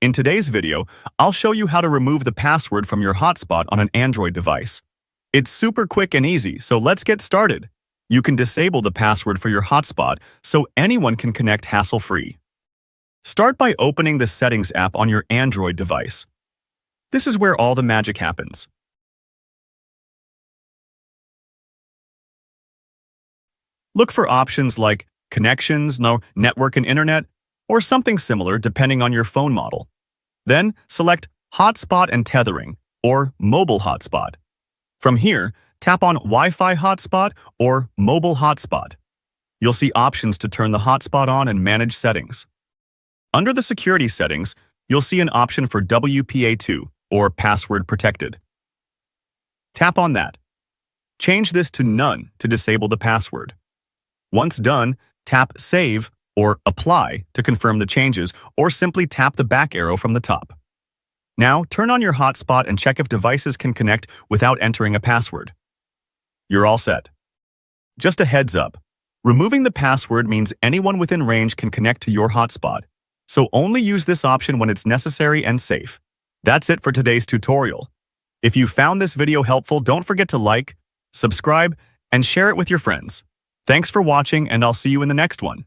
In today's video, I'll show you how to remove the password from your hotspot on an Android device. It's super quick and easy, so let's get started. You can disable the password for your hotspot so anyone can connect hassle-free. Start by opening the Settings app on your Android device. This is where all the magic happens. Look for options like Connections, Network and Internet, or something similar depending on your phone model. Then select Hotspot and Tethering, or Mobile Hotspot. From here, tap on Wi-Fi Hotspot or Mobile Hotspot. You'll see options to turn the hotspot on and manage settings. Under the security settings, you'll see an option for WPA2, or Password Protected. Tap on that. Change this to None to disable the password. Once done, tap Save or Apply to confirm the changes, or simply tap the back arrow from the top. Now, turn on your hotspot and check if devices can connect without entering a password. You're all set. Just a heads up, removing the password means anyone within range can connect to your hotspot, so only use this option when it's necessary and safe. That's it for today's tutorial. If you found this video helpful, don't forget to like, subscribe, and share it with your friends. Thanks for watching, and I'll see you in the next one.